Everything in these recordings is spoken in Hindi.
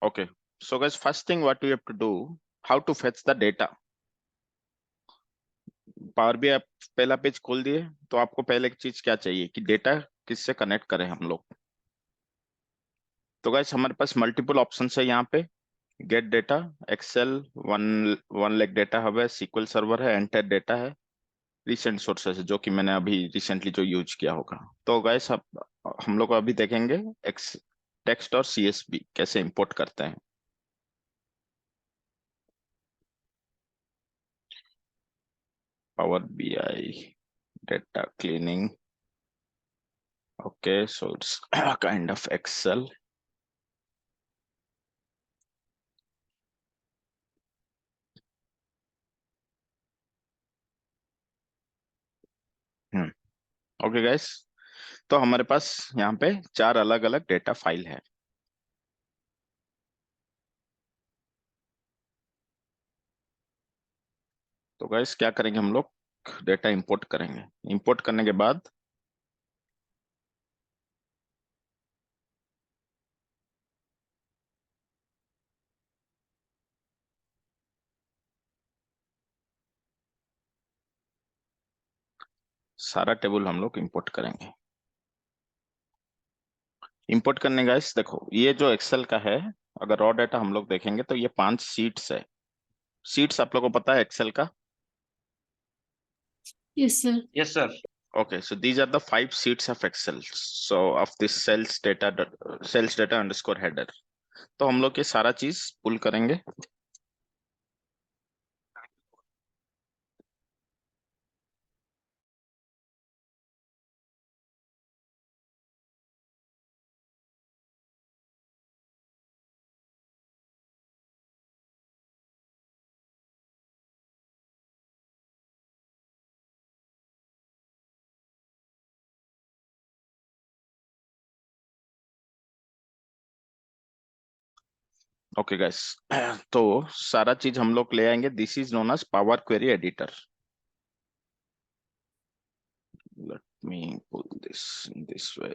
Okay. So guys, first thing what you have to do, how to fetch the data. Power भी आप पहला पेज खोल दिए तो आपको पहले एक चीज क्या चाहिए कि डेटा किससे कनेक्ट करें हम लोग। तो गाइस हमारे पास मल्टीपल ऑप्शन है यहाँ पे। Get data, Excel, one one lake data hub है, सीक्वल सर्वर है, एंटर डेटा है, रिसेंट सोर्सेस जो कि मैंने अभी रिसेंटली जो यूज किया होगा। तो गाइस हम लोग अभी देखेंगे एक्स टेक्स्ट और सीएसवी कैसे इंपोर्ट करते हैं। Power BI data cleaning. Okay, so it's kind of Excel. Okay guys, तो हमारे पास यहाँ पे 4 अलग अलग डेटा फाइल है। तो गाइस क्या करेंगे हम लोग, डेटा इंपोर्ट करेंगे। इंपोर्ट करने के बाद सारा टेबल हम लोग इंपोर्ट करेंगे। इंपोर्ट करने गाइस देखो, ये जो एक्सेल का है, अगर रॉ डेटा हम लोग देखेंगे तो ये 5 शीट्स है। शीट्स आप लोगों को पता है एक्सेल का? Yes, sir. Yes, sir. Okay, so these are the 5 sheets of Excel. So of this sales data underscore header. तो हम लोग ये सारा चीज पुल करेंगे। ओके गाइस, तो सारा चीज हम लोग ले आएंगे। This is known as Power Query editor. Let me pull this in this way.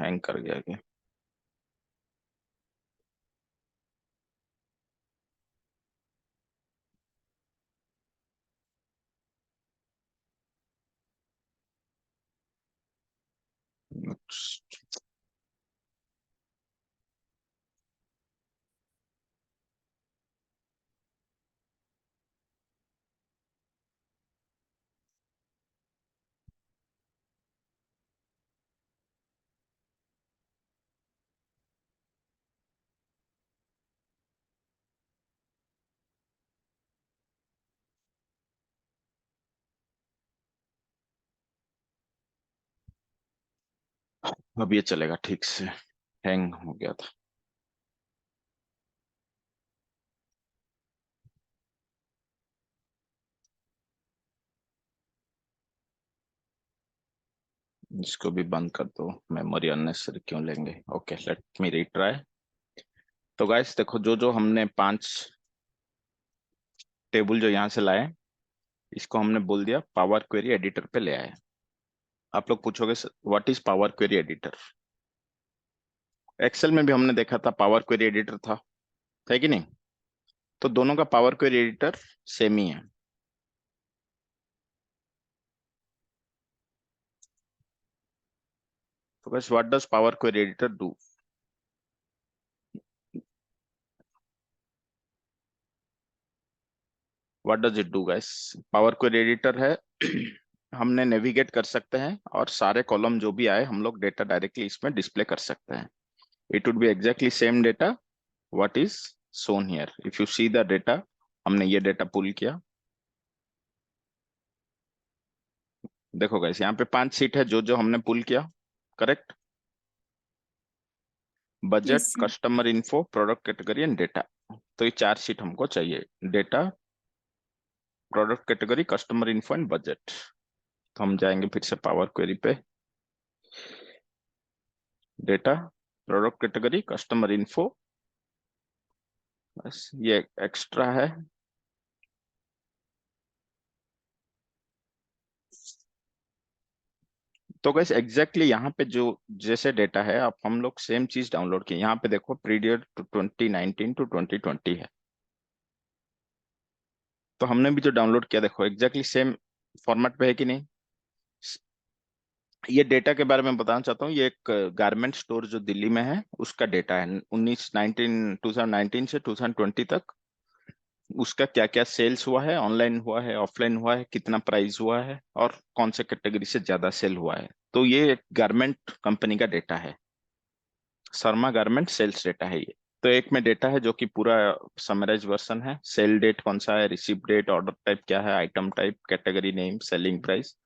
Hang कर गया क्या? अब ये चलेगा ठीक से, हैंग हो गया था। इसको भी बंद कर दो, मेमोरी अननेसेसरी क्यों लेंगे। Okay, let me retry. तो गाइस देखो, जो जो हमने 5 टेबल जो यहाँ से लाए, इसको हमने बोल दिया पावर क्वेरी एडिटर पे ले आए। आप लोग पूछोगे what is Power Query editor. Excel में भी हमने देखा था पावर क्वेरी एडिटर था, है कि नहीं? तो दोनों का पावर क्वेरी एडिटर सेम ही है। तो guys what does power Query editor do? What does it do guys? Power Query editor है हमने नेविगेट कर सकते हैं और सारे कॉलम जो भी आए हम लोग डेटा डायरेक्टली इसमें डिस्प्ले कर सकते हैं। It would be exactly same data what is shown here. If you see the data, हमने ये डेटा पुल किया। देखो गाइस, यहाँ पे 5 सीट है जो जो हमने पुल किया, correct? Budget, Yes, sir. Customer info, product category and data. तो ये 4 सीट हमको चाहिए, data, product category, customer info and budget. तो हम जाएंगे फिर से पावर क्वेरी पे, data, product category, customer info. बस ये एक्स्ट्रा है। तो गैस एग्जैक्टली यहाँ पे जो जैसे डेटा है, आप हम लोग सेम चीज डाउनलोड किए। यहाँ पे देखो पीरियड 2019 टू 2020 है। तो हमने भी जो डाउनलोड किया देखो एग्जैक्टली सेम फॉर्मेट पे है कि नहीं। ये डेटा के बारे में बताना चाहता हूँ। ये एक गारमेंट स्टोर जो दिल्ली में है उसका डेटा है, 2019 से 2020 तक। उसका क्या क्या सेल्स हुआ है, ऑनलाइन हुआ है, ऑफलाइन हुआ है, कितना प्राइस हुआ है, और कौन से कैटेगरी से ज्यादा सेल हुआ है। तो ये एक गारमेंट कंपनी का डेटा है, शर्मा गारमेंट सेल्स डेटा है ये। तो एक में डेटा है जो कि पूरा समराइज वर्जन है, सेल डेट कौन सा है, रिसीव डेट, ऑर्डर टाइप क्या है, item type, category name, selling price,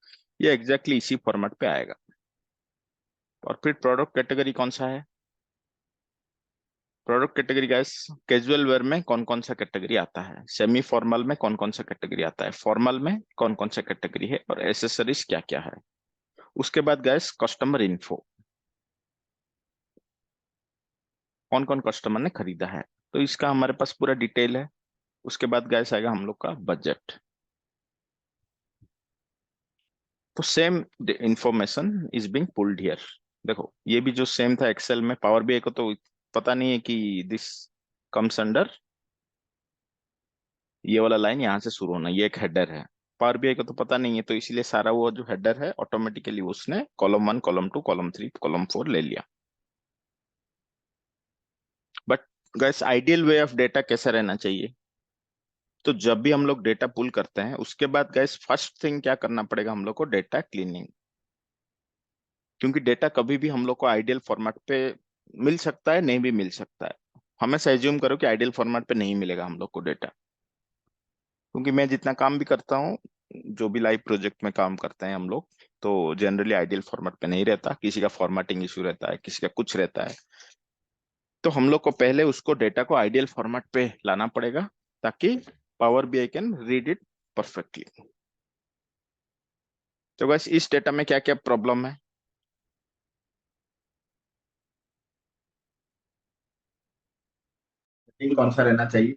ये एग्जैक्टली इसी फॉर्मेट पे आएगा। और फिर प्रोडक्ट कैटेगरी कौन सा है, product category guys, casual wear में कौन कौन सा कैटेगरी आता है, सेमी फॉर्मल में कौन कौन सा कैटेगरी आता है, फॉर्मल में कौन कौन सा कैटेगरी है, और एसेसरीज क्या क्या है। उसके बाद गाइस कस्टमर इन्फो, कौन कौन कस्टमर ने खरीदा है, तो इसका हमारे पास पूरा डिटेल है। उसके बाद गाइस आएगा हम लोग का बजट। तो same information is being pulled here. देखो ये भी जो सेम था एक्सेल में, पावर बीआई को तो पता नहीं है कि दिस कम्स अंडर, ये वाला लाइन यहाँ से शुरू होना, ये एक हेडर है। पावर बीआई को तो पता नहीं है, तो इसीलिए सारा वो जो हेडर है ऑटोमेटिकली उसने कॉलम 1, कॉलम 2, कॉलम 3, कॉलम 4 ले लिया। But gas ideal way of data कैसा रहना चाहिए, तो जब भी हम लोग डेटा पुल करते हैं उसके बाद गैस फर्स्ट थिंग क्या करना पड़ेगा हम लोग को, डेटा क्लीनिंग। क्योंकि डेटा कभी भी हम लोग को आइडियल फॉर्मेट पे मिल सकता है, नहीं भी मिल सकता है। हमें से एज्यूम करो कि आइडियल फॉर्मेट पे नहीं मिलेगा हम लोग को डेटा, क्योंकि मैं जितना काम भी करता हूँ, जो भी लाइव प्रोजेक्ट में काम करते हैं हम लोग, तो जनरली आइडियल फॉर्मेट पे नहीं रहता, किसी का फॉर्मेटिंग इशू रहता है, किसी का कुछ रहता है। तो हम लोग को पहले उसको डेटा को आइडियल फॉर्मेट पे लाना पड़ेगा, ताकि power BI can read it perfectly. तो बस इस डेटा में क्या क्या प्रॉब्लम है, कौन सा रहना चाहिए।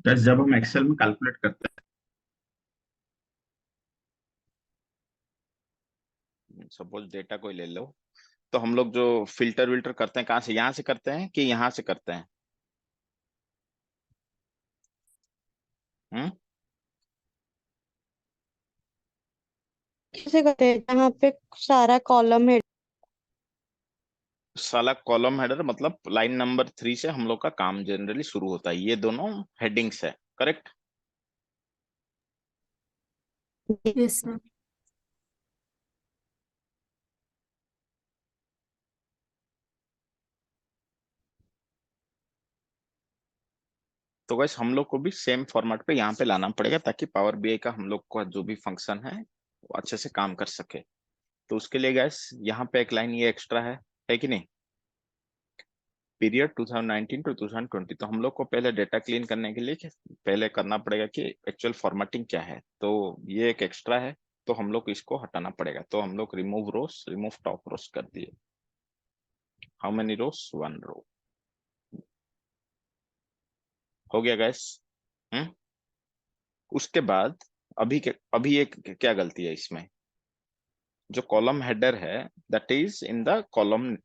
बस जब हम एक्सेल में कैलकुलेट करते हैं, सपोज डेटा कोई ले लो, तो हम लोग जो फिल्टर विल्टर करते हैं कहाँ से, यहाँ से करते हैं कि यहाँ से करते हैं। हम्म। कैसे करते हैं जहाँ पे सारा कॉलम है। साला कॉलम हेडर मतलब लाइन नंबर 3 से हम लोग का काम जनरली शुरू होता है, ये दोनों हेडिंग्स है, करेक्ट। Yes sir. तो गैस हम लोग को भी सेम फॉर्मेट पे यहाँ पे लाना पड़ेगा, ताकि पावर बीआई का हम लोग का जो भी फंक्शन है वो अच्छे से काम कर सके। तो उसके लिए गैस यहाँ पे एक लाइन ये एक्स्ट्रा है कि नहीं, पीरियड 2019 टू 2020। तो हम लोग को पहले डेटा क्लीन करने के लिए पहले करना पड़ेगा कि एक्चुअल फॉर्मेटिंग क्या है, तो ये एक एक्स्ट्रा है। तो हम लोग को इसको हटाना पड़ेगा, तो हम लोग रिमूव रोस, रिमूव टॉप रोस कर दिए। हाउ मेनी रोस, 1 रो। हो गया गैस। हम्म। उसके बाद अभी एक क्या गलती है इसमें, जो कॉलम हेडर है that is in the column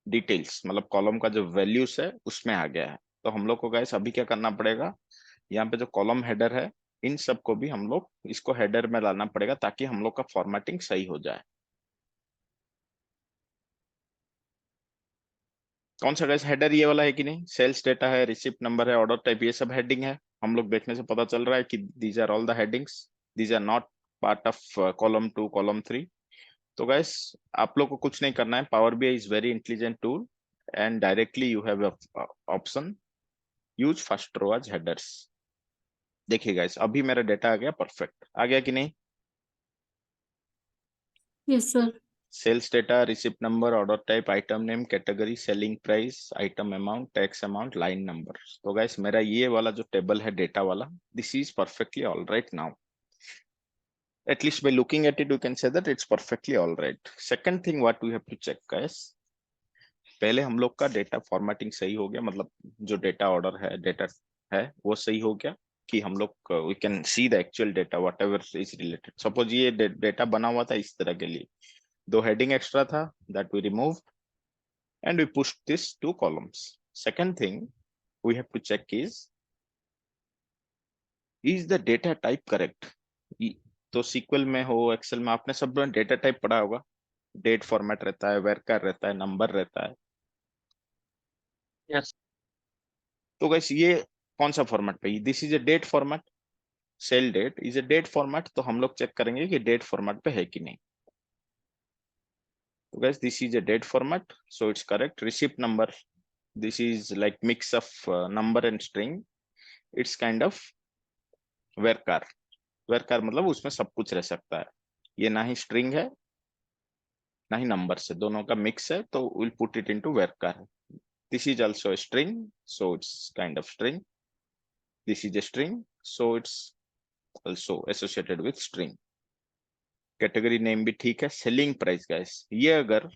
details, मतलब कॉलम का जो वैल्यूज है उसमें आ गया है। तो हम लोग को गाइस अभी क्या करना पड़ेगा, यहाँ पे जो कॉलम हेडर है इन सबको भी हम लोग इसको हेडर में लाना पड़ेगा, ताकि हम लोग का फॉर्मेटिंग सही हो जाए। कौन सा गाइस हेडर, ये वाला है कि नहीं, सेल्स डेटा है, रिसिप्ट नंबर है, ऑर्डर टाइप, ये सब हेडिंग है। हम लोग देखने से पता चल रहा है कि these are all the headings, these are not part of column 2, column 3। तो गैस आप लोग को कुछ नहीं करना है, Power BI is very intelligent tool, and directly you have option use first row as headers. देखिए गाइस, अभी मेरा डेटा आ गया परफेक्ट, आ गया कि नहीं? Yes, sir. Sales data, receipt number, order type, item name, category, selling price, item amount, tax amount, line number. तो गाइस मेरा ये वाला जो टेबल है डेटा वाला, this is perfectly all right now. At least by looking at it, you can say that it's perfectly all right. Second thing, what we have to check, guys, पहले हम लोग का डेटा फॉर्मेटिंग सही हो गया, मतलब जो डेटा ऑर्डर है, डेटा है वो सही हो गया कि हम लोग we can see the actual data whatever is related. Suppose ये डेटा बना हुआ था इस तरह के लिए, दो हेडिंग एक्स्ट्रा था, that we remove and we push this to columns. Second thing we have to check is the data type correct. तो सीक्वल में हो, एक्सेल में, आपने सब डेटा टाइप पढ़ा होगा, डेट फॉर्मेट रहता है, वेरकर रहता है, नंबर रहता है। यस। तो गैस ये कौन सा फॉर्मेट पे, this is a date format, cell date is a date format, तो हम लोग चेक करेंगे कि डेट फॉर्मेट पे है कि नहीं। तो guys this is a date format, so it's correct. Receipt number, this is like mix of number and string, it's kind of varchar. Varchar मतलब उसमें सब कुछ रह सकता है, ये ना ही स्ट्रिंग है ना ही नंबर से, दोनों का मिक्स है, तो will put it into varchar. This is also a string, so it's kind of string. This is a string, so it's also associated with string. Category name भी ठीक है। सेलिंग प्राइस गाइस, ये अगर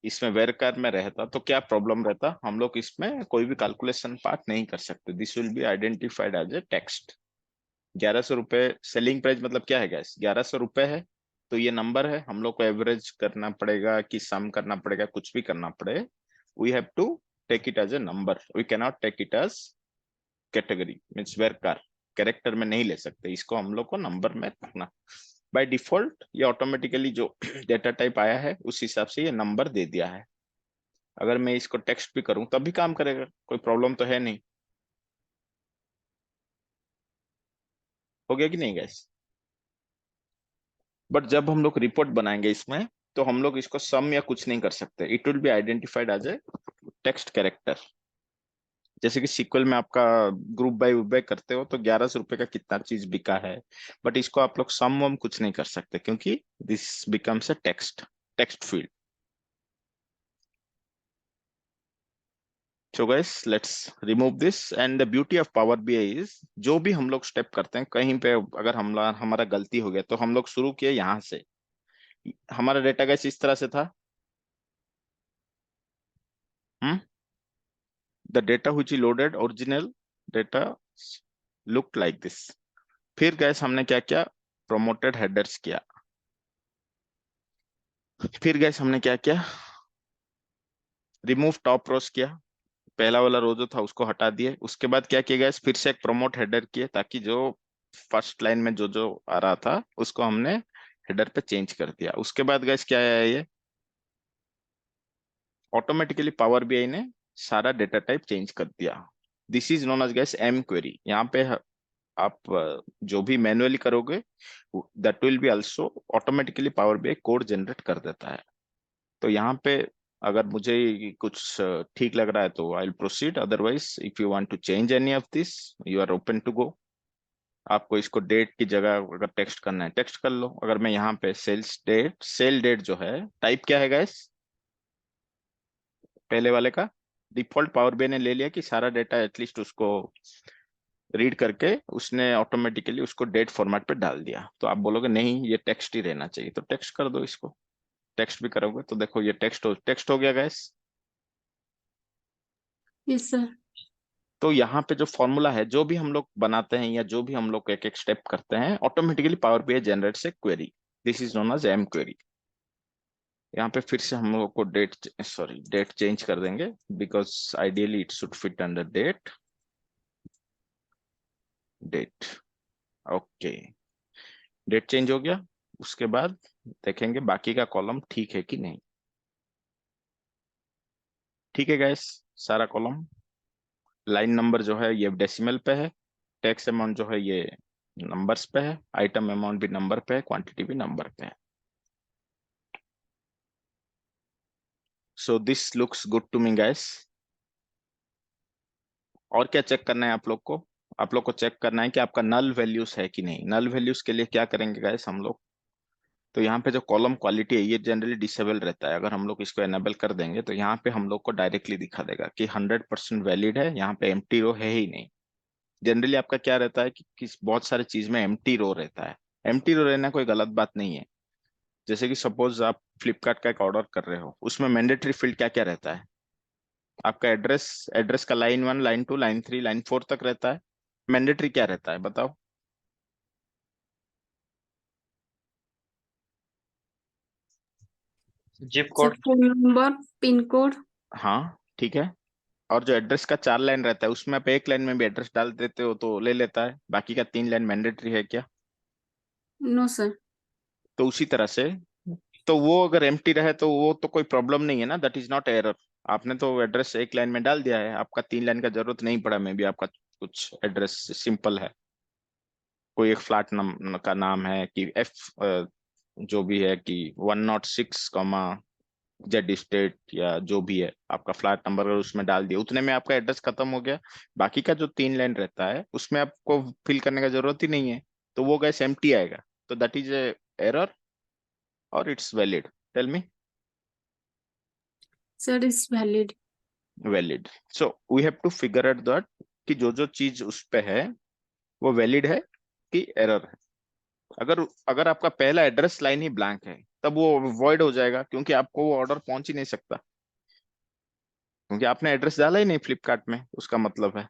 इसमें वेरकार में रहता तो क्या प्रॉब्लम रहता, हम लोग इसमें कोई भी कैलकुलेशन पार्ट नहीं कर सकते, this will be identified as a text. 1100 रुपए सेलिंग प्राइस मतलब क्या है गाइस, 1100 रुपए है, तो ये नंबर है, हम लोग को एवरेज करना पड़ेगा कि सम करना पड़ेगा, कुछ भी करना पड़े, we have to take it as a number, we can not take it as category means varchar, character में नहीं ले सकते इसको, हम लोग को नंबर में रखना। बाय डिफॉल्ट ये ऑटोमेटिकली जो डेटा टाइप आया है उस हिसाब से ये नंबर दे दिया है। अगर मैं इसको टेक्स्ट भी करूं तब भी काम करेगा, कोई प्रॉब्लम तो है नहीं। हो गया कि नहीं गैस? बट जब हम लोग रिपोर्ट बनाएंगे इसमें, तो हम लोग इसको सम या कुछ नहीं कर सकते, it will be identified as a text character. जैसे कि सीक्वल में आपका ग्रुप बाय ग्रुप बाय करते हो तो 1100 रुपए का कितना चीज बिका है, बट इसको आप लोग सम वम कुछ नहीं कर सकते क्योंकि this becomes a text, text field. So guys let's remove this, and the beauty of power BI is, जो भी हम लोग स्टेप करते हैं कहीं पे अगर हमारा गलती हो गया तो हम लोग शुरू किए यहाँ से, हमारा डेटा गाइस इस तरह से था, hmm, the data which is loaded original data looked like this. फिर गैस हमने क्या किया, प्रोमोटेड हेडर्स किया। फिर गैस हमने क्या किया, रिमूव टॉप रोज किया, पहला वाला रो जो था उसको हटा दिए। उसके बाद क्या किया गैस, फिर से एक प्रोमोट हेडर किए ताकि जो फर्स्ट लाइन में जो जो आ रहा था उसको हमने हेडर पे चेंज कर दिया। उसके बाद गैस क्या आया, ये ऑटोमेटिकली पावर बीआई ने सारा डेटा टाइप चेंज कर दिया। This is known as guys M query. यहाँ पे आप जो भी मैन्युअली करोगे that will be also automatically power BI code generate कर देता है। तो यहाँ पे अगर मुझे कुछ ठीक लग रहा है तो I will proceed, otherwise if you want to change any of this you are open to go. आपको इसको डेट की जगह अगर टेक्स्ट करना है टेक्स्ट कर लो। अगर मैं यहाँ पे सेल्स डेट, सेल डेट जो है टाइप क्या है गाइस, पहले वाले का डिफॉल्ट पावर बीआई ने ले लिया कि सारा डेटा एटलीस्ट उसको रीड करके उसने ऑटोमेटिकली उसको डेट फॉर्मेट पे डाल दिया। तो आप बोलोगे नहीं ये टेक्स्ट ही रहना चाहिए, तो टेक्स्ट कर दो इसको। टेक्स्ट भी करोगे तो देखो ये टेक्स्ट हो गया गैस। Yes, sir. तो यहाँ पे जो फॉर्मूला है, जो भी हम लोग बनाते हैं या जो भी हम लोग एक एक स्टेप करते हैं, automatically power BI generates a query, this is known as M query. यहाँ पे फिर से हम लोग को डेट चेंज कर देंगे because ideally it should fit under date, date, okay. Date change हो गया। उसके बाद देखेंगे बाकी का कॉलम ठीक है कि नहीं। ठीक है गैस, सारा कॉलम, लाइन नंबर जो है ये डेसिमल पे है, टैक्स अमाउंट जो है ये नंबर्स पे है, आइटम अमाउंट भी नंबर पे है, क्वांटिटी भी नंबर पे है। So this looks good to me guys. और क्या चेक करना है आप लोग को, आप लोग को चेक करना है कि आपका नल वैल्यूज है कि नहीं। नल वैल्यूज के लिए क्या करेंगे गाइस हम लोग, तो यहाँ पे जो कॉलम क्वालिटी है ये जनरली डिसेबल रहता है। अगर हम लोग इसको एनेबल कर देंगे तो यहाँ पे हम लोग को डायरेक्टली दिखा देगा कि 100% वैलिड है, यहाँ पे एम्प्टी रो है ही नहीं। जनरली आपका क्या रहता है कि किस बहुत सारे चीज में एम्प्टी रो रहता है। एम्प्टी रो रहना कोई गलत बात नहीं है। जैसे कि सपोज आप फ्लिपकार्ट का एक ऑर्डर कर रहे हो, उसमें मैंडेटरी फील्ड क्या क्या रहता है? आपका एड्रेस, एड्रेस का लाइन 1, लाइन 2, लाइन 3, लाइन 4 तक रहता है। मैंडेटरी क्या रहता है बताओ? Zip sir code. Phone number, pin code. हाँ ठीक है। और जो एड्रेस का 4 लाइन रहता है उसमें आप एक लाइन में भी एड्रेस डाल देते हो तो ले लेता है, बाकी का 3 लाइन मैंडेटरी है क्या? No sir. तो उसी तरह से, तो वो अगर एम्प्टी रहे तो वो तो कोई प्रॉब्लम नहीं है ना, दैट इज नॉट एरर। आपने तो एड्रेस एक लाइन में डाल दिया है, आपका 3 लाइन का जरूरत नहीं पड़ा। मे भी आपका कुछ एड्रेस सिंपल है, कोई एक फ्लैट नाम का नाम है कि एफ, जो भी है कि 106 कॉमा जेड स्टेट या जो भी है आपका फ्लैट नंबर, अगर उसमें डाल दिया उतने में आपका एड्रेस खत्म हो गया। बाकी का जो 3 लाइन रहता है उसमें आपको फिल करने का जरूरत ही नहीं है, तो वो गैस एम्प्टी आएगा। तो दैट इज ए एरर और it's valid? Tell me. Sir is valid. Valid. So we have to figure out that कि जो जो चीज उस पे है वो वैलिड है कि एरर है। अगर अगर आपका पहला एड्रेस लाइन ही ब्लैंक है तब वो वॉइड हो जाएगा, क्योंकि आपको वो ऑर्डर पहुंच ही नहीं सकता, क्योंकि आपने एड्रेस डाला ही नहीं फ्लिपकार्ट में, उसका मतलब है।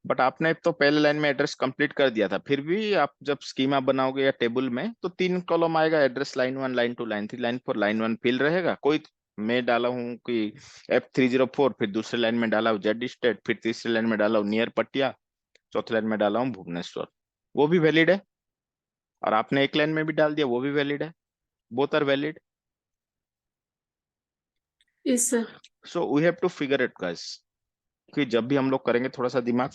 बट आपने तो पहले लाइन में एड्रेस कंप्लीट कर दिया था, फिर भी आप जब स्कीमा बनाओगे या टेबल में तो 3 कॉलम आएगा, address line 1, line 2, line 3, line 4, line 1 fill रहेगा। कोई मैं डाला हूँ कि F304, फिर दूसरे लाइन में डाला हूँ जेड स्टेट, फिर तीसरे लाइन में डाला हूँ नियर पटिया, चौथे लाइन में डाला हूँ भुवनेश्वर, वो भी वैलिड है। और आपने एक लाइन में भी डाल दिया, वो भी वैलिड है। Both are valid. Yes sir. So we have to figure it guys, कि जब भी हम लोग करेंगे थोड़ा सा दिमाग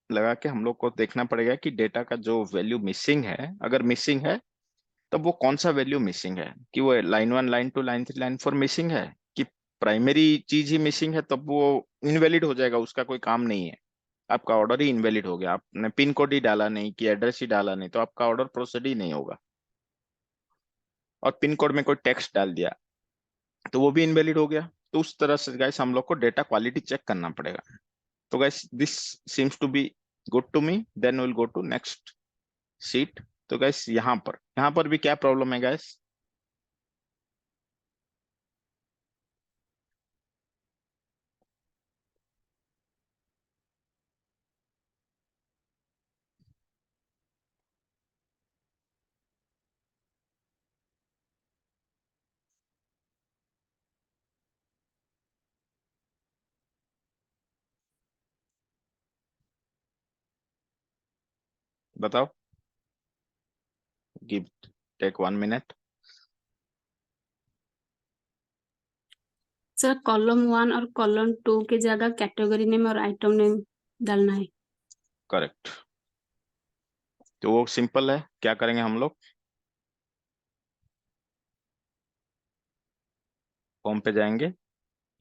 लगा के हम लोग को देखना पड़ेगा कि डेटा का जो वैल्यू मिसिंग है, अगर मिसिंग है तब वो कौन सा वैल्यू मिसिंग है, कि वो line 1, line 2, line 3, line 4 missing है, कि प्राइमरी चीज ही मिसिंग है, तब वो इनवैलिड हो जाएगा, उसका कोई काम नहीं है। आपका ऑर्डर ही इनवैलिड हो गया, आपने पिन कोड ही डाला नहीं कि एड्रेस ही डाला नहीं, तो आपका ऑर्डर प्रोसेड ही नहीं होगा। और पिन कोड में कोई टेक्स्ट डाल दिया तो वो भी इनवैलिड हो गया। तो उस तरह से गाइस हम लोग को डेटा क्वालिटी चेक करना पड़ेगा। तो guys this seems to be good to me, then will go to next sheet. तो गाइस यहाँ पर भी क्या प्रॉब्लम है गाइस? बताओ, give, take 1 minute. Sir column 1 और कॉलम 2 की जगह कैटेगरी नेम और आइटम नेम डालना है। करेक्ट। तो वो सिंपल है, क्या करेंगे हम लोग, होम पे जाएंगे,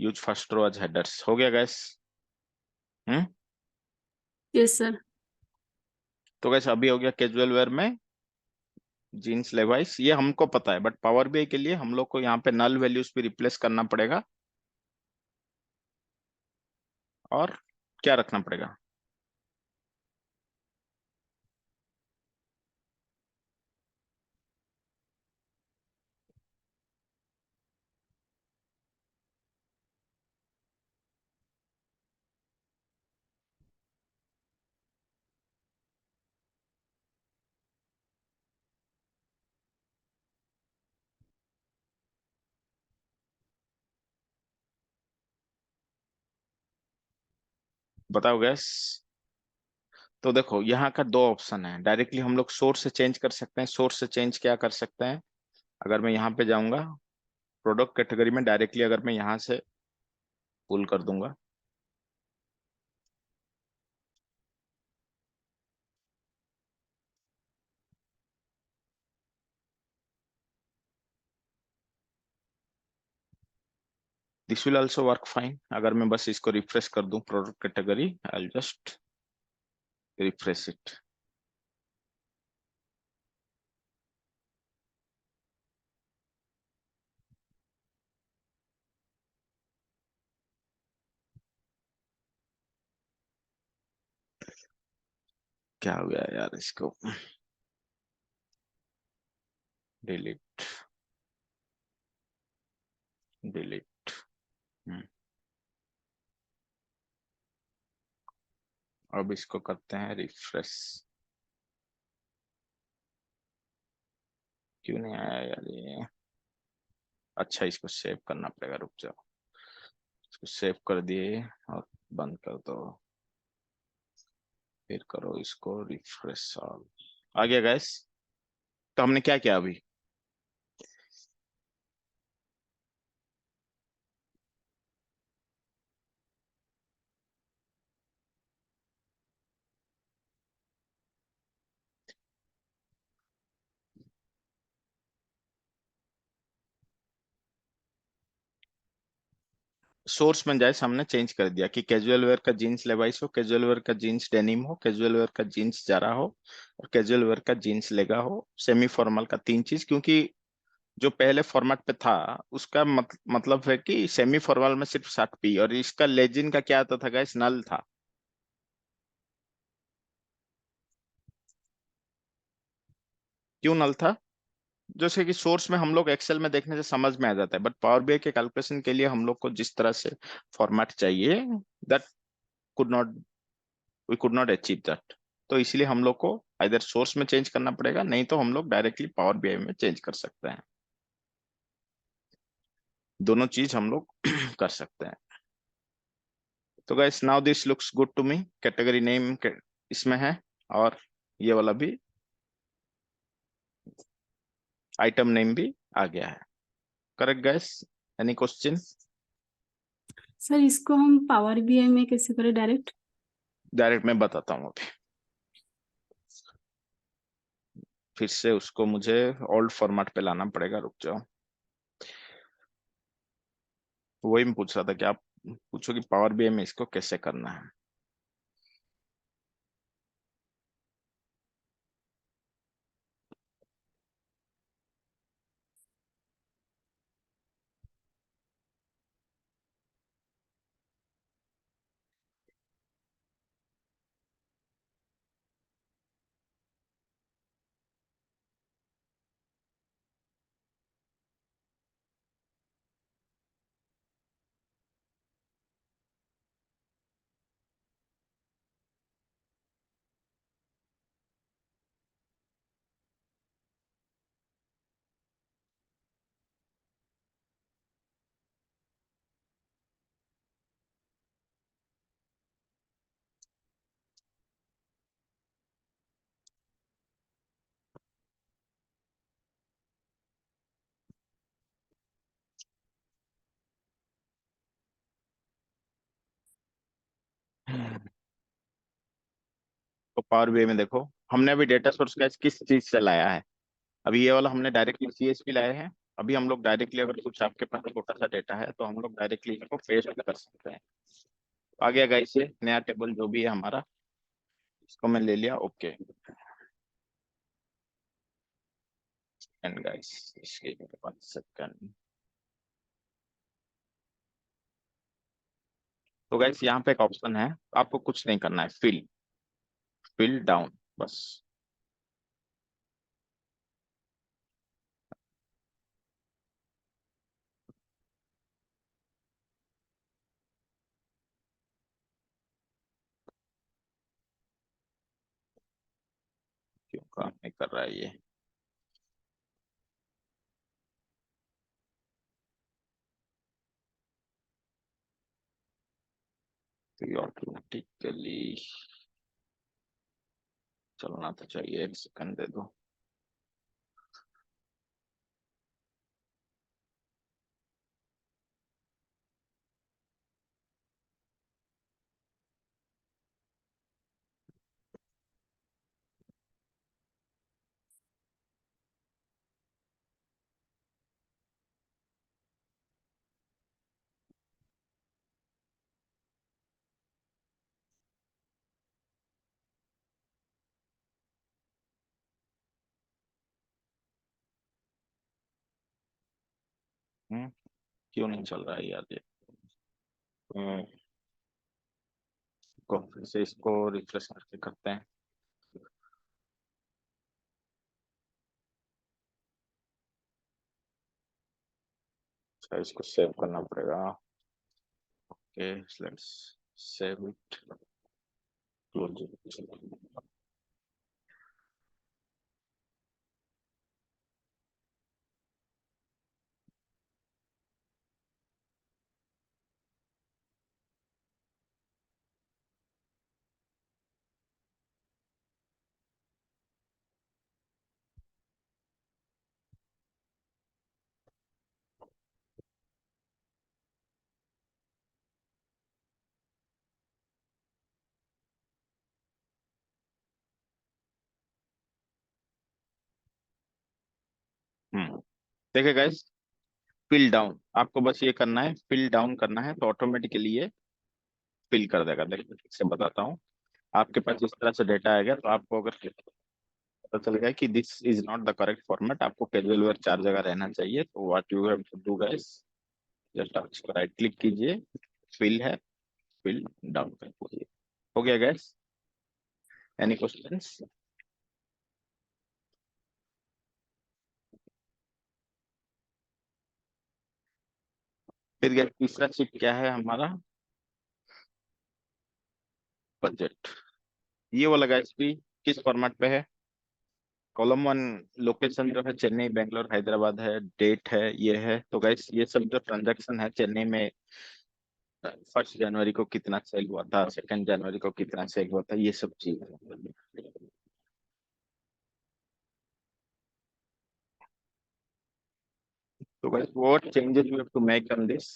use first row as headers, हो गया गैस। हम्म। Yes sir. तो गैस अभी हो गया कैजुअल वेयर में जीन्स लेवाइस, ये हमको पता है, बट पावर बीआई के लिए हम लोग को यहाँ पे नल वैल्यूज भी रिप्लेस करना पड़ेगा। और क्या रखना पड़ेगा? बताओ गैस। तो देखो यहाँ का 2 ऑप्शन है, डायरेक्टली हम लोग सोर्स से चेंज कर सकते हैं। सोर्स से चेंज क्या कर सकते हैं, अगर मैं यहाँ पे जाऊंगा प्रोडक्ट कैटेगरी में, डायरेक्टली अगर मैं यहाँ से पुल कर दूंगा, this will also work fine. अगर मैं बस इसको रिफ्रेश कर दूं product category, I just refresh it. क्या हो गया यार इसको, डिलीट डिलीट। अब इसको करते हैं रिफ्रेश। क्यों नहीं आया यार ये? अच्छा, इसको सेव करना पड़ेगा, रुक जाओ। इसको सेव कर दिए और बंद कर दो, फिर करो इसको रिफ्रेश ऑल। आ गया गैस। तो हमने क्या किया अभी? सोर्स में जाए, हमने चेंज कर दिया कि कैजुअल वेयर का जीन्स लेवाइस हो, कैजुअल वेयर का जीन्स डेनिम हो, कैजुअल वेयर का जीन्स जारा हो, और कैजुअल वेयर का जीन्स लेगा हो, सेमी फॉर्मल का 3 चीज। क्योंकि जो पहले फॉर्मेट पे था उसका मतलब है कि सेमी फॉर्मल में सिर्फ 60 पी, और इसका लेजिन का क्या आता था गाइस? नल था। क्यों नल था? जैसे कि सोर्स में हम लोग एक्सेल में देखने से समझ में आ जाता है, बट पावर बीआई के कैलकुलेशन के लिए हम लोग को जिस तरह से फॉर्मेट चाहिए, that could not we could not achieve that. तो इसलिए हम लोग को इधर सोर्स में चेंज करना पड़ेगा, नहीं तो हम लोग डायरेक्टली पावर बीआई में चेंज कर सकते हैं। दोनों चीज हम लोग कर सकते हैं। तो guys now this looks good to me. Category name इसमें है, और ये वाला भी आइटम नेम भी आ गया है। Correct guys? Any question? Sir इसको हम पावर बीआई में कैसे करें डायरेक्ट? डायरेक्ट मैं बताता हूँ अभी। फिर से उसको मुझे ओल्ड फॉर्मेट पे लाना पड़ेगा, रुक जाओ। वही मैं पूछ रहा था कि आप पूछो कि पावर बीआई में इसको कैसे करना है। तो पावर बीआई में देखो, हमने अभी डेटा सोर्स का किस चीज से लाया है। अभी ये वाला हमने डायरेक्टली सीएसवी लाए हैं। अभी हम लोग डायरेक्टली, अगर कुछ आपके पास छोटा सा डेटा है तो हम लोग डायरेक्टली इसको पेस्ट कर सकते हैं। आ गया गाइस ये नया टेबल जो भी है हमारा, इसको मैं ले लिया। ओके एंड गाइस, इसके 1 सेकंड। तो गाइस यहाँ पे एक ऑप्शन है, आपको कुछ नहीं करना है, फिल फिल डाउन बस। क्यों काम नहीं कर रहा है ये? तो ये ऑटोमेटिकली चलना तो चाहिए, 1 सेकंड दे दो। क्यों नहीं चल रहा है यार ये? हम्म, फिर से इसको रिफ्रेश करके करते हैं। अच्छा, इसको सेव करना पड़ेगा। Okay, let's save it, close it. देखिए गाइस, फिल डाउन आपको बस ये करना है, फिल डाउन करना है तो ऑटोमेटिकली ये फिल कर देगा। देखिए ठीक से बताता हूँ। आपके पास इस तरह से डेटा आएगा तो आपको अगर पता चल गया कि this is not the correct format, आपको कैजुअल वेयर 4 जगह रहना चाहिए, तो what you have to do guys, just आप इसको राइट क्लिक कीजिए, फिल है, फिल डाउन कर दीजिए। हो गया गाइस? Any questions? फिर गाइस तीसरा शीट क्या है हमारा? बजट। ये वाला गाइस भी किस फॉर्मेट पे है? कॉलम वन लोकेशन जो है चेन्नई, बेंगलोर, हैदराबाद है, डेट है, ये है। तो गाइस ये सब जो ट्रांजैक्शन है, चेन्नई में 1 जनवरी को कितना सेल हुआ था, 2 जनवरी को कितना सेल हुआ था, ये सब चीज है। तो guys, what changes you have to make on this?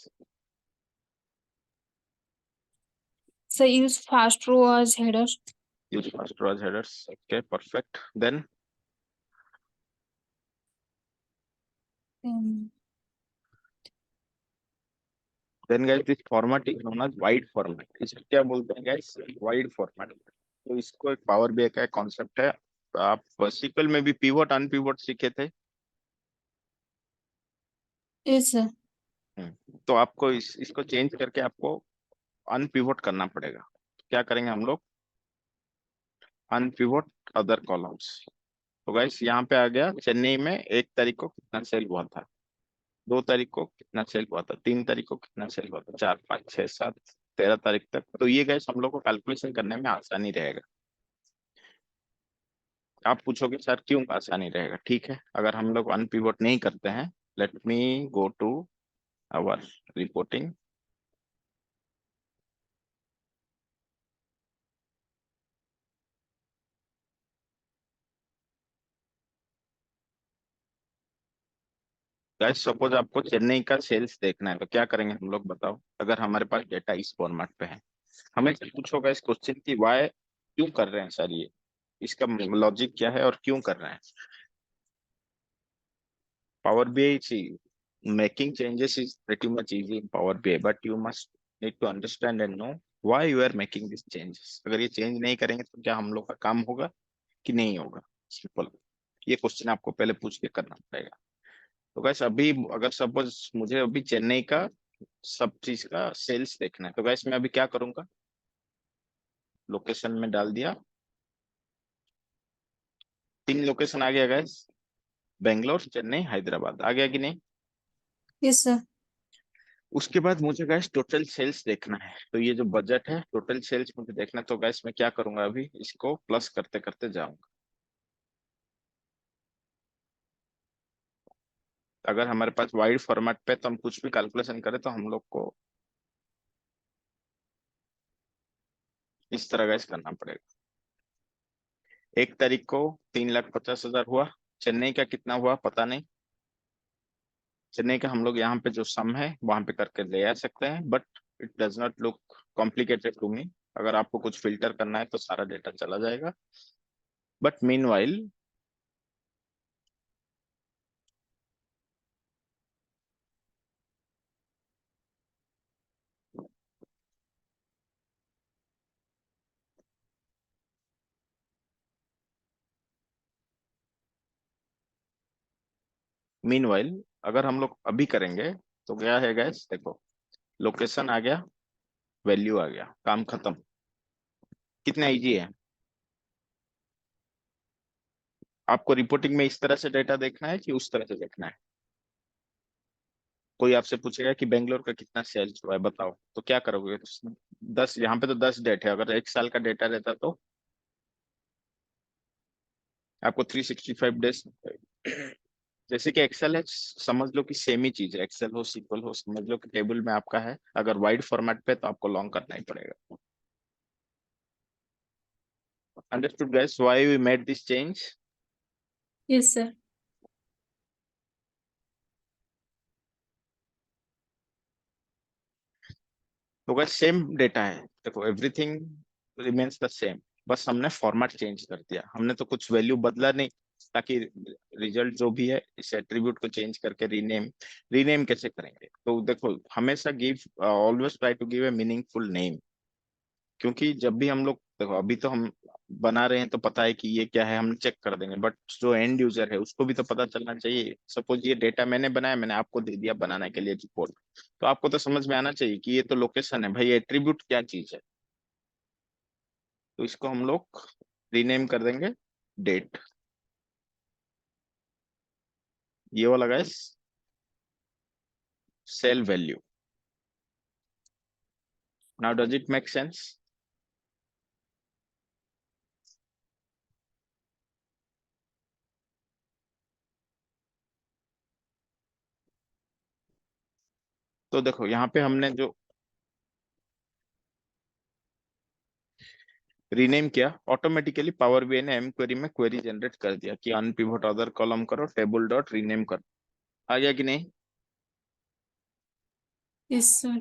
So use fast row as header. Use first row as headers. Okay, perfect. Um, Then guys, this format is known as wide format. इसको क्या बोलते हैं guys? Wide format. तो इसको एक पावर बीआई का कॉन्सेप्ट है। आप SQL में भी पिवट अनपिवट सीखे थे। yes, sir. तो आपको इसको चेंज करके आपको अनपिवट करना पड़ेगा। क्या करेंगे हम लोग? Unpivot other columns. तो गाइस यहाँ पे आ गया, चेन्नई में 1 तारीख को कितना सेल हुआ था, 2 तारीख को कितना सेल हुआ था, 3 तारीख को कितना सेल हुआ था, 4, 5, 6, 7, 13 तारीख तक। तो ये गैस हम लोग को कैलकुलेशन करने में आसानी रहेगा। आप पूछोगे सर क्यों आसानी रहेगा? ठीक है, अगर हम लोग अनपिवट नहीं करते हैं, let me go to our reporting. Guys suppose आपको चेन्नई का सेल्स देखना है, तो क्या करेंगे हम लोग बताओ? अगर हमारे पास डेटा इस फॉर्मेट पे है, हमें पूछोगा इस क्वेश्चन की वाई, क्यों कर रहे हैं सर ये, इसका लॉजिक क्या है और क्यों कर रहे हैं? Power BI, see, making changes is pretty much easy in Power BI, but you must need to understand and know why you are making these changes. अगर ये चेंज नहीं करेंगे तो क्या हम लोग का काम होगा कि नहीं होगा? सिंपल, ये क्वेश्चन आपको पहले पूछ के करना पड़ेगा। तो गैस अभी अगर सपोज मुझे अभी चेन्नई का सब चीज का सेल्स देखना है, तो गैस मैं अभी क्या करूंगा? लोकेशन में डाल दिया, 3 लोकेशन आ गया गैस, बेंगलोर, चेन्नई, हैदराबाद आ गया कि नहीं? Yes, sir. उसके बाद मुझे गैस टोटल सेल्स देखना है, तो ये जो बजट है टोटल सेल्स मुझे देखना है। तो गैस मैं क्या करूंगा, अभी इसको प्लस करते करते जाऊंगा। अगर हमारे पास वाइड फॉर्मेट पे तो हम कुछ भी कैलकुलेशन करें तो हम लोग को इस तरह गैस करना पड़ेगा। 1 तारीख को 3,50,000 हुआ, चेन्नई का कितना हुआ पता नहीं। चेन्नई का हम लोग यहाँ पे जो सम है वहां पे करके ले आ सकते हैं, but it does not look complicated to me. अगर आपको कुछ फिल्टर करना है तो सारा डेटा चला जाएगा। बट मीनवाइल अगर हम लोग अभी करेंगे तो क्या है गाइस, देखो लोकेशन आ गया, वैल्यू आ गया, काम खत्म। कितना इजी है। आपको रिपोर्टिंग में इस तरह से डेटा देखना है कि उस तरह से देखना है। कोई आपसे पूछेगा कि बेंगलोर का कितना सेल्स हुआ है बताओ, तो क्या करोगे? 10, यहाँ पे तो 10 डेट है, अगर एक साल का डेटा रहता तो आपको 365 डेज। जैसे कि एक्सेल है, समझ लो कि सेम ही चीज है, एक्सेल हो सीक्वल हो, समझ लो कि टेबल में आपका है, अगर वाइड फॉर्मेट पे तो आपको लॉन्ग करना ही पड़ेगा। Understood guys why we made this change? Yes, sir. तो गाइस सेम डेटा है, देखो एवरीथिंग रिमेन्स द सेम, बस हमने फॉर्मेट चेंज कर दिया, हमने तो कुछ वैल्यू बदला नहीं, ताकि रिजल्ट जो भी है इस एट्रीब्यूट को चेंज करके रीनेम कैसे करेंगे? तो देखो हमेशा give always try to give a meaningful name, क्योंकि जब भी हम लोग, देखो अभी तो हम बना रहे हैं तो पता है कि ये क्या है, हम चेक कर देंगे, बट जो एंड यूजर है उसको भी तो पता चलना चाहिए। सपोज ये डेटा मैंने बनाया, मैंने आपको दे दिया बनाने के लिए रिपोर्ट, तो आपको तो समझ में आना चाहिए कि ये तो लोकेशन है भाई, एट्रीब्यूट क्या चीज है। तो इसको हम लोग रीनेम कर देंगे डेट, ये वाला guys cell value. Now does it make sense? तो देखो यहाँ पे हमने जो रीनेम किया, ऑटोमेटिकली पावर बीआई ने एम क्वेरी में क्वेरी जनरेट कर दिया कि अनपिवट अदर कॉलम करो, टेबल डॉट रीनेम करो। आ गया कि नहीं? Yes, sir.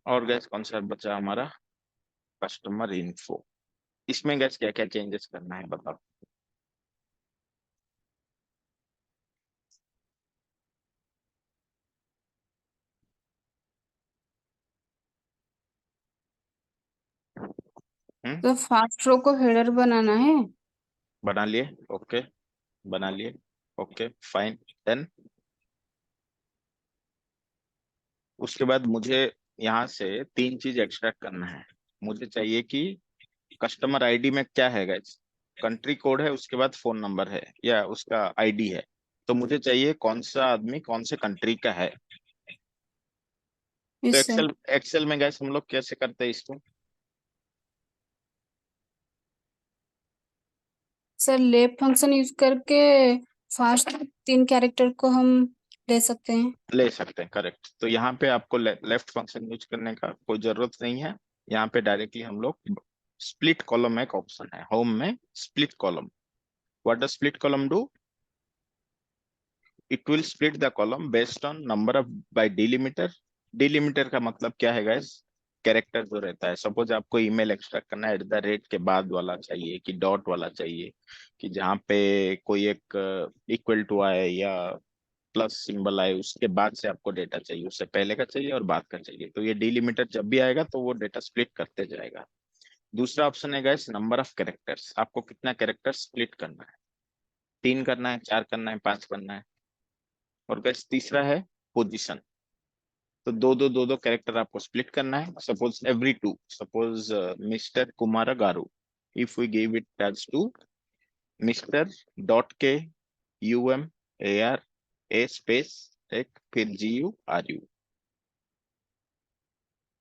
और गैस कौन सा बचा हमारा? Customer info. इसमें गैस क्या क्या चेंजेस करना है बताओ। हम्म, तो फर्स्ट रो को हेडर बनाना है। बना लिए? ओके, बना लिए। Okay fine. देन उसके बाद मुझे यहाँ से 3 चीज एक्सट्रैक्ट करना है। मुझे चाहिए कि कस्टमर आईडी में क्या है गैस, कंट्री कोड है, उसके बाद फोन नंबर है या उसका आईडी है। तो मुझे चाहिए कौन सा आदमी कौन से कंट्री का है। तो यस सर। एक्सेल एक्सेल में गैस हम लोग कैसे करते हैं इसको? सर लेप फंक्शन यूज करके फर्स्ट 3 कैरेक्टर को हम ले सकते हैं। ले सकते हैं, करेक्ट। तो यहाँ पे आपको लेफ्ट फंक्शन यूज करने का कोई जरूरत नहीं है। यहाँ पे डायरेक्टली हम लोग स्प्लिट कॉलम एक ऑप्शन है होम में, split column. What does split column do? It will split the column based on number of by delimiter. Delimiter का मतलब क्या है गाइस? कैरेक्टर जो रहता है, सपोज आपको ईमेल एक्सट्रैक्ट करना है, @ के बाद वाला चाहिए कि डॉट वाला चाहिए, कि जहाँ पे कोई एक इक्वल टू आए या प्लस सिंबल आए, उसके बाद से आपको डेटा चाहिए, उससे पहले का चाहिए और बाद का चाहिए। तो ये डिलिमीटर जब भी आएगा तो वो डेटा स्प्लिट करते जाएगा। दूसरा ऑप्शन है गाइस नंबर ऑफ कैरेक्टर्स, आपको कितना कैरेक्टर स्प्लिट करना है, 3 करना है, 4 करना है, 5 करना है। और गाइस तीसरा है पोजीशन, तो दो दो कैरेक्टर आपको स्प्लिट करना है। Suppose every 2, suppose mister Kumar garu, if we give it as to mister dot K UMAR a space एक फिर GURU,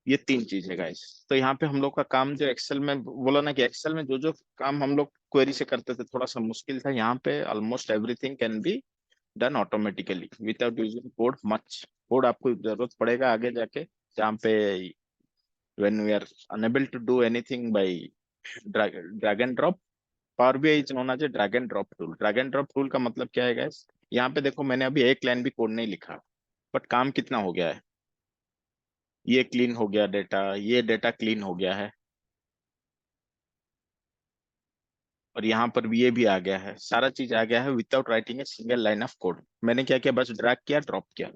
ये 3 चीज है गाइस। तो यहाँ पे हम लोग का काम जो एक्सेल में बोला ना कि एक्सेल में जो जो काम हम लोग क्वेरी से करते थे थोड़ा सा मुश्किल था, यहाँ पे almost everything can be done automatically without using code much. Code आपको जरूरत पड़ेगा आगे जाके, जहाँ पे when we are unable to do anything by drag and drop. Power BI is known as a drag and drop tool. Drag and drop tool का मतलब क्या है गाइस? यहाँ पे देखो मैंने अभी एक लाइन भी कोड नहीं लिखा, बट काम कितना हो गया है, ये क्लीन हो गया डेटा, ये डेटा क्लीन हो गया है। और यहाँ पर भी ये भी आ गया है, सारा चीज आ गया है without writing a single line of code. मैंने क्या किया, बस ड्रैग किया, ड्रॉप किया।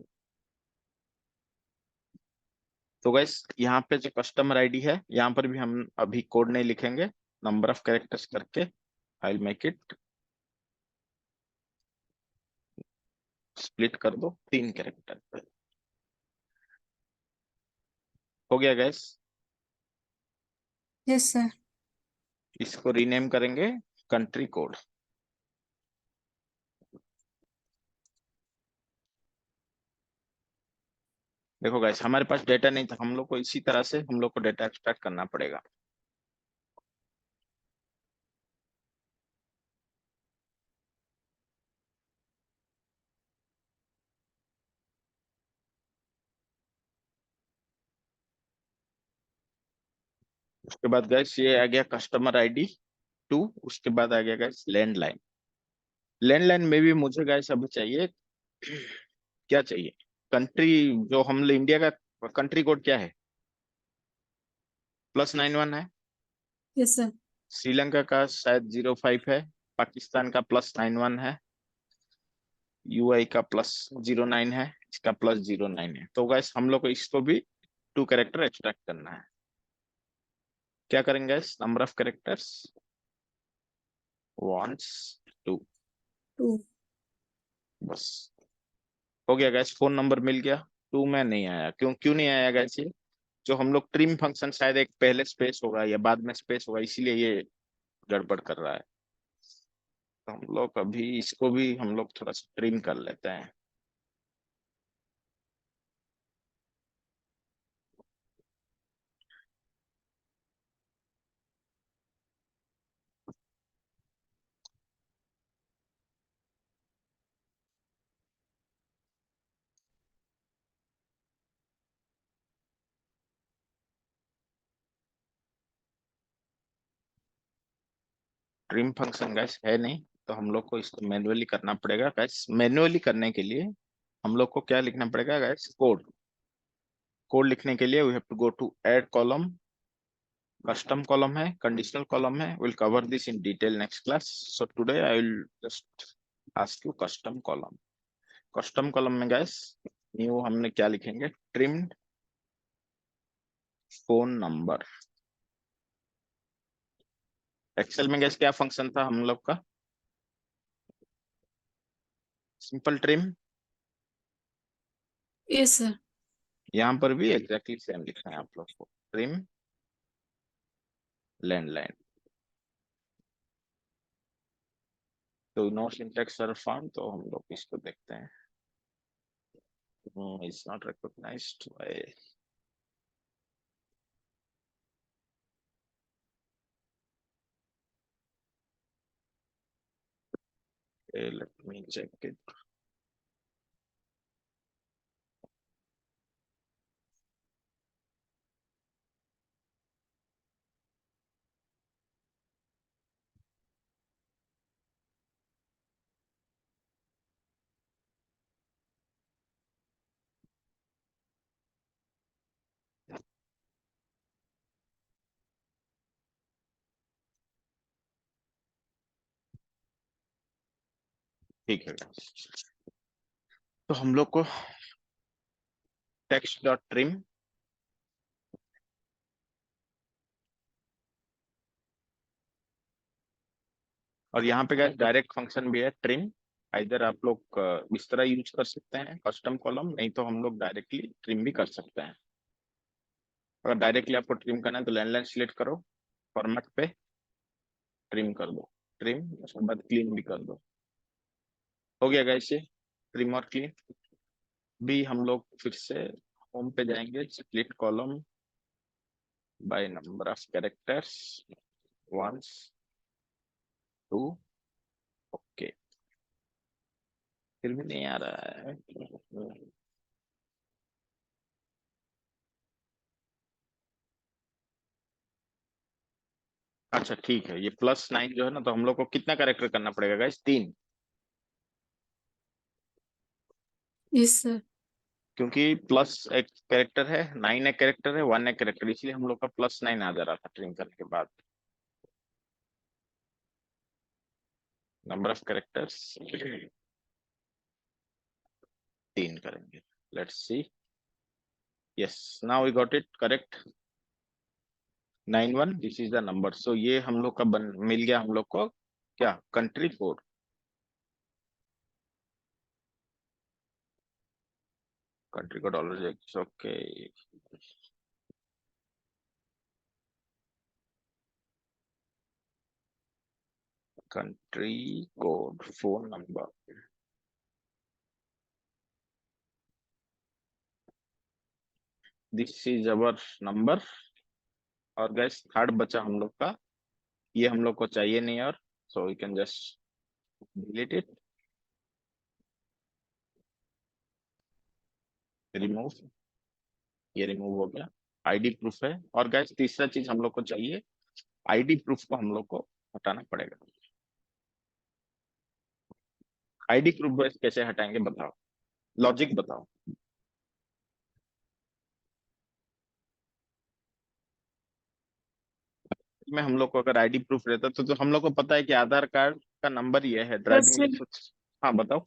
तो गाइस यहाँ पे जो कस्टमर आईडी है, यहाँ पर भी हम अभी कोड नहीं लिखेंगे, नंबर ऑफ कैरेक्टर्स करके I will make it split कर दो 3 कैरेक्टर। हो गया गैस। Yes sir. इसको रीनेम करेंगे कंट्री कोड। देखो गाइस, हमारे पास डेटा नहीं था, हम लोग को इसी तरह से हम लोग को डेटा एक्सट्रैक्ट करना पड़ेगा। उसके बाद गैस ये आ गया कस्टमर आईडी 2। उसके बाद आ गया गैस लैंडलाइन। लैंडलाइन में भी मुझे गैस अभी चाहिए, क्या चाहिए, कंट्री, जो हम लोग इंडिया का कंट्री कोड क्या है, +91 है। Yes sir. श्रीलंका का शायद 05 है। पाकिस्तान का +91 है। यूआई का +09 है। इसका +09 है। तो गैस हम लोग को इसको भी 2 कैरेक्टर एक्सट्रैक्ट करना है। क्या करेंगे guys, number of characters once 2, 2। बस हो गया गैस। फोन नंबर मिल गया। 2 में नहीं आया, क्यों क्यों नहीं आया गैस? ये जो हम लोग ट्रिम फंक्शन, शायद एक पहले स्पेस होगा या बाद में स्पेस होगा, इसीलिए ये गड़बड़ कर रहा है। तो हम लोग अभी इसको भी हम लोग थोड़ा सा ट्रिम कर लेते हैं। ट्रिम फंक्शन गैस है नहीं, तो हम लोग को इसको मैन्युअली करना पड़ेगा गैस। मैन्युअली करने के लिए हम लोग को क्या लिखना पड़ेगा गैस, कोड। कोड लिखने के लिए we have to go to add column, custom column है, कंडीशनल कॉलम है। Will cover this in detail next class. So today I will just ask you custom column. Custom column में गैस न्यू हमने क्या लिखेंगे, ट्रिम्ड फोन नंबर। एक्सेल में गैस क्या फंक्शन था हम लोग का, सिंपल ट्रिम। Yes sir. यहाँ पर भी एग्जैक्टली सेम लिखना है आप लोग को, ट्रिम लैंडलाइन। तो नो सिंटैक्स एरर फाउंड, तो हम लोग इसको देखते हैं। It's not recognized by, let me check it. ठीक है guys। तो हम लोग को टेक्स्ट डॉट ट्रिम, और यहाँ पे गाइस डायरेक्ट फंक्शन भी है ट्रिम। इधर आप लोग इस तरह यूज कर सकते हैं कस्टम कॉलम, नहीं तो हम लोग डायरेक्टली ट्रिम भी कर सकते हैं। अगर डायरेक्टली आपको ट्रिम करना है तो लैंडलाइन सिलेक्ट करो, फॉर्मेट पे ट्रिम कर दो, ट्रिम, उसके बाद क्लीन भी कर दो। हो गया गाइस ये ट्रिम और क्लीन। भी हम लोग फिर से होम पे जाएंगे, split column by number of characters once 2। Okay, फिर भी नहीं आ रहा है। अच्छा ठीक है, ये +9 जो है ना, तो हम लोग को कितना कैरेक्टर करना पड़ेगा गाइस, 3। Yes sir. क्योंकि प्लस एक कैरेक्टर है, 9 एक कैरेक्टर है, 1 एक कैरेक्टर, इसलिए हम लोग का +9 आ जा रहा था ट्रिम करने के बाद। नंबर ऑफ कैरेक्टर्स 3 करेंगे। Let's see. Yes, now we got it correct. 91, this is the number. So ये हम लोग का मिल गया हम लोग को क्या, कंट्री कोड। कंट्री को dollar, okay. Country code, phone number, this is our number. और गैस थर्ड बचा हम लोग का, ये हम लोग को चाहिए नहीं, और so we can just delete it, remove. ये रिमूव हो गया। आईडी प्रूफ है। और गैस तीसरा चीज हम लोग को चाहिए, आईडी प्रूफ को हम लोग को हटाना पड़ेगा। आईडी प्रूफ गैस कैसे हटाएंगे बताओ, लॉजिक बताओ। में हम लोग को अगर आईडी प्रूफ रहता तो हम लोग को पता है कि आधार कार्ड का नंबर ये है, सर ड्राइविंग सिर्फ लाइसेंस। हाँ बताओ।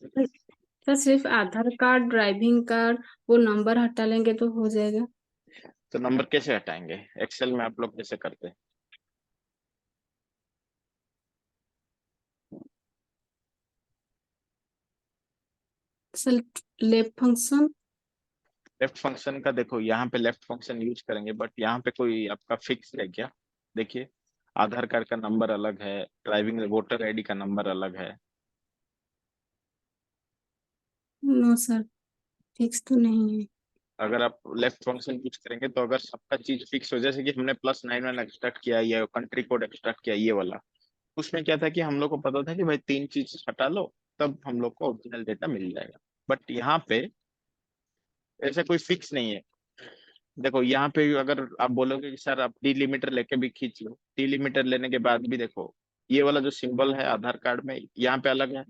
सर सिर्फ आधार कार्ड, ड्राइविंग कार्ड, वो नंबर हटा लेंगे तो हो जाएगा। तो नंबर कैसे हटाएंगे, एक्सेल में आप लोग कैसे करते हैं? Sir left function. Left function का देखो, यहाँ पे लेफ्ट फंक्शन यूज करेंगे, बट यहाँ पे कोई आपका फिक्स है क्या? देखिए, आधार कार्ड का नंबर अलग है, ड्राइविंग वोटर आईडी का नंबर अलग है। नो सर, फिक्स तो नहीं है। अगर आप लेफ्ट फंक्शन यूज करेंगे तो अगर सबका चीज फिक्स हो, जैसे कि हमने +91 एक्सट्रैक्ट किया, या कंट्री कोड एक्सट्रैक्ट किया ये वाला, उसमें क्या था कि हम लोग को पता था कि भाई 3 चीज हटा लो, तब हम लोग को ओरिजिनल डेटा मिल जाएगा। बट यहाँ पे ऐसा कोई फिक्स नहीं है। देखो यहाँ पे अगर आप बोलोगे कि सर आप डिलिमीटर लेके भी खींच लो, डिलिमीटर लेने के बाद भी देखो, ये वाला जो सिंबल है आधार कार्ड में यहाँ पे अलग है,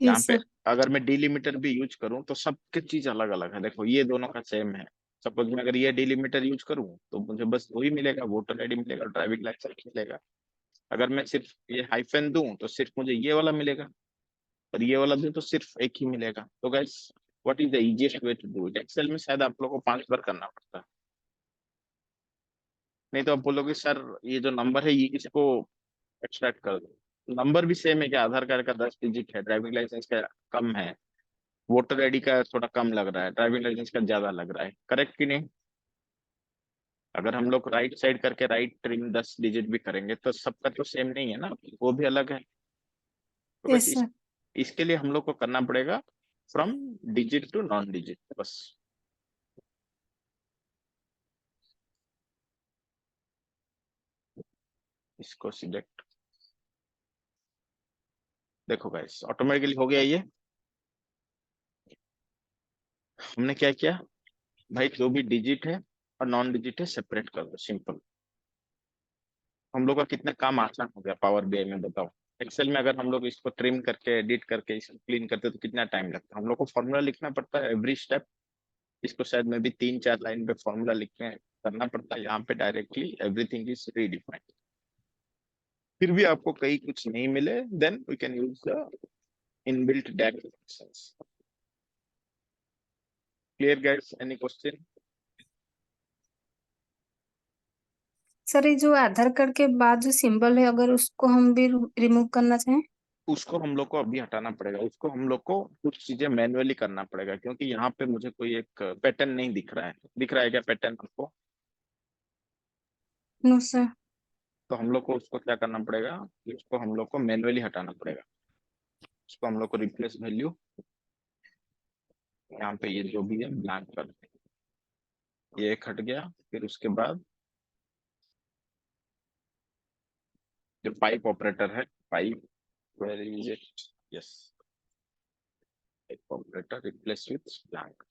यहाँ यस पे सर। अगर मैं डिलिमीटर भी यूज करूँ तो सबके चीज अलग अलग है। देखो ये दोनों का सेम है। सपोज मैं अगर ये डिलिमीटर यूज करूँ तो मुझे बस वही मिलेगा, वोटर आईडी मिलेगा, ड्राइविंग लाइसेंस मिलेगा। अगर मैं सिर्फ ये हाइफन दूं तो सिर्फ मुझे ये वाला मिलेगा, और ये वाला दूं तो सिर्फ एक ही मिलेगा। तो guys, what is the easiest way to do it? Excel में शायद आप लोगों को 5 बार करना पड़ता है। नहीं तो आप बोलोगे सर ये जो नंबर है ये इसको एक्सट्रैक्ट कर दो। नंबर भी सेम है, क्या आधार कार्ड का 10 डिजिट है, ड्राइविंग लाइसेंस का कम है, वोटर आईडी का थोड़ा कम लग रहा है, ड्राइविंग लाइसेंस का ज्यादा लग रहा है, करेक्ट कि नहीं? अगर हम लोग राइट साइड करके राइट ट्रिम 10 डिजिट भी करेंगे तो सबका तो सेम नहीं है ना, वो भी अलग है। तो बस यस सर। इसके लिए हम लोग को करना पड़ेगा from digit to non digit बस। इसको सिलेक्ट, देखो गाइस ऑटोमेटिकली हो गया ये। हमने क्या किया भाई, जो भी डिजिट है और नॉन डिजिट है सेपरेट कर दो, सिंपल। हम लोग का कितना काम आसान हो गया पावर बीआई में, बताओ। एक्सेल में अगर हम लोग इसको ट्रिम करके एडिट करके इसको क्लीन करते तो कितना टाइम लगता है? हम लोग को फॉर्मूला लिखना पड़ता है एवरी स्टेप। इसको शायद में भी 3-4 लाइन पे फॉर्मूला लिख के करना पड़ता है। यहाँ पे डायरेक्टली एवरीथिंग इज रीडिफाइंड। फिर भी आपको कहीं कुछ नहीं मिले, then we can use the inbuilt data functions. Clear guys, any question? Sir ये जो आधार कार्ड के बाद जो सिंबल है, अगर उसको हम भी रिमूव करना चाहें? उसको हम लोग को अभी हटाना पड़ेगा, उसको हम लोग को कुछ चीजें मैन्युअली करना पड़ेगा, क्योंकि यहाँ पे मुझे कोई एक पैटर्न नहीं दिख रहा है। दिख रहा है क्या पैटर्न आपको? No sir. तो हम लोग को उसको क्या करना पड़ेगा कि उसको हम लोग को मैन्युअली हटाना पड़ेगा। उसको हम लोग को रिप्लेस वैल्यू, यहाँ पे ये जो भी है ब्लैंक कर दें। ये एक हट गया। फिर उसके बाद जो पाइप ऑपरेटर है, pipe, where is it? Yes, pipe operator replace with blank.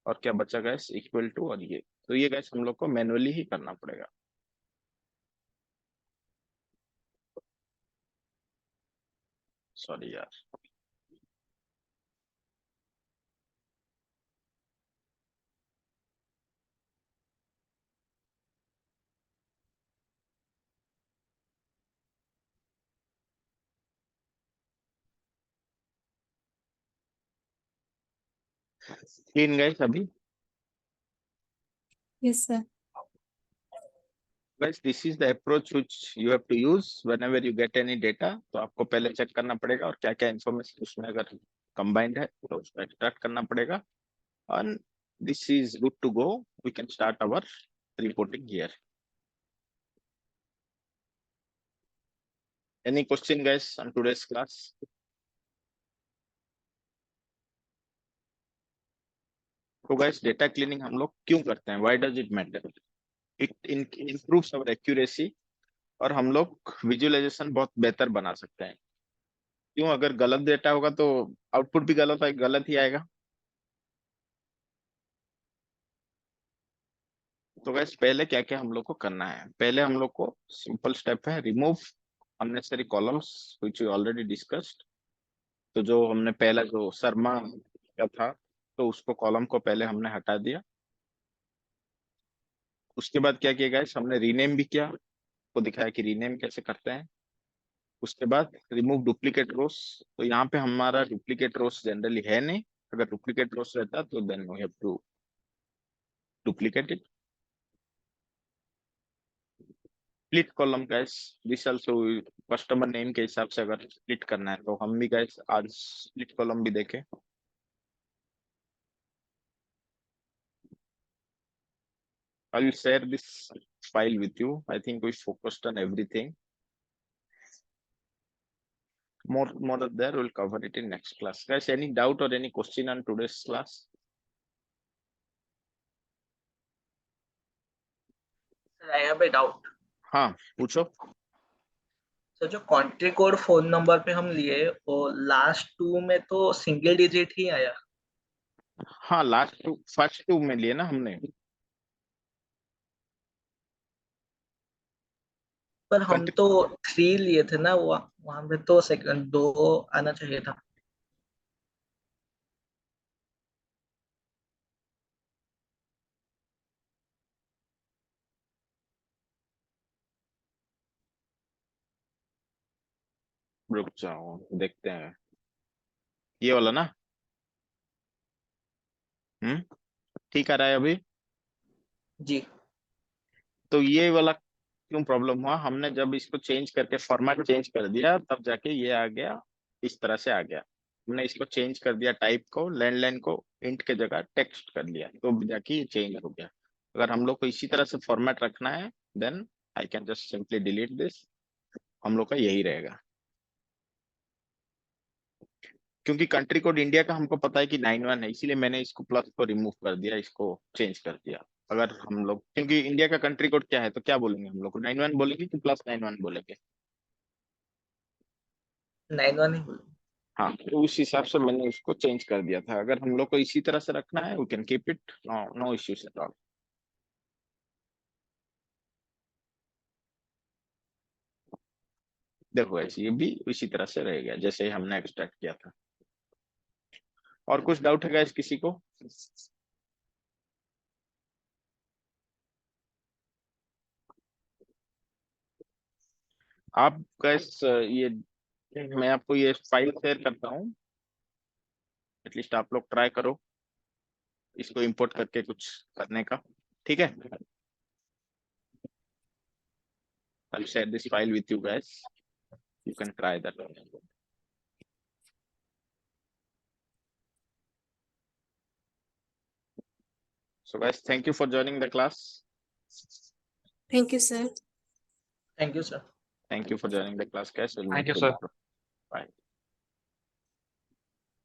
और क्या बचा गैस, इक्वल टू, और ये तो ये गैस हम लोग को मैनुअली ही करना पड़ेगा। सॉरी यार। क्लीन गाइस अभी? Yes, sir. Guys, this is the approach which you have to use whenever you get any data. तो आपको पहले चेक करना पड़ेगा और क्या क्या इन्फॉर्मेशन उसमें अगर कंबाइंड है तो उसको एक्सट्रैक्ट करना पड़ेगा. And this is good to go. We can start our reporting here. Any question guys on today's class? तो guys, डेटा क्लीनिंग हम लोग क्यों करते हैं? Why does it matter? It improves our accuracy और हम लोग विजुअलाइजेशन बहुत बेहतर बना सकते हैं. क्यों? अगर गलत डेटा होगा तो आउटपुट भी गलत ही आएगा. तो गैस पहले क्या क्या हम लोग को करना है? पहले हम लोग को सिंपल स्टेप है remove unnecessary columns which we already discussed. तो जो हमने पहला जो शर्मा का था तो उसको कॉलम को पहले हमने हटा दिया. उसके बाद क्या किया गया? हमने रीनेम भी किया, को दिखाया कि रीनेम कैसे करते हैं. उसके बाद रिमूव डुप्लीकेट रोस. तो यहाँ पे हमारा डुप्लीकेट रोस जनरली है नहीं. अगर डुप्लीकेट रोस रहता तो then we have to duplicate it. Split column guys, this also customer name के हिसाब से अगर स्प्लिट करना है तो हम भी गैस आज स्प्लिट कॉलम भी देखें. I will share this file with you. I think we focused on everything. More of there, we'll cover it in next class. Guys, any doubt or any question on today's class? Sir, I have a doubt. हाँ पूछो. सर जो कंट्री कोड फोन नंबर पे हम लिए वो लास्ट 2 में तो सिंगल डिजिट ही आया. हाँ फर्स्ट टू में लिए ना हमने. पर हम तो 3 लिए थे ना, वहां पे तो सेकंड 2 आना चाहिए था. रुक जाओ देखते हैं. ये वाला ना? ठीक आ रहा है अभी? जी. तो ये वाला क्यों प्रॉब्लम हुआ? हमने जब इसको चेंज करके फॉर्मेट चेंज कर दिया तब जाके ये आ गया, इस तरह से आ गया. हमने इसको चेंज कर दिया, टाइप को लैंडलाइन को इंट के जगह टेक्स्ट कर लिया तो जाके ये चेंज हो गया. अगर हम लोग को इसी तरह से फॉर्मेट रखना है then I can just simply delete this. हम लोग का यही रहेगा क्योंकि कंट्री कोड इंडिया का हमको पता है कि 91 है, इसीलिए मैंने इसको प्लस को रिमूव कर दिया, इसको चेंज कर दिया. अगर हम लोग क्योंकि इंडिया का कंट्री कोड क्या है तो क्या बोलेंगे हम लोग? 91 बोलेंगे कि +91 बोलेंगे? 91 ही बोलो. हाँ तो उस हिसाब से मैंने उसको चेंज कर दिया था. अगर हम लोग को इसी तरह से रखना है we can keep it, no issues at all. देखो ऐसे ये भी इसी तरह से रहेगा जैसे हमने एक्सट्रैक्ट किया था. और कुछ डाउट है गाइस किसी को? आप गाइस ये मैं आपको ये फाइल शेयर करता हूँ, एटलीस्ट आप लोग ट्राई करो इसको इंपोर्ट करके कुछ करने का. ठीक है? I'll share this file with you guys. You can try that. So guys, thank you for joining the class. Thank you, sir. Thank you sir. Thank you for joining the class, guys. Thank you, sir. Bye.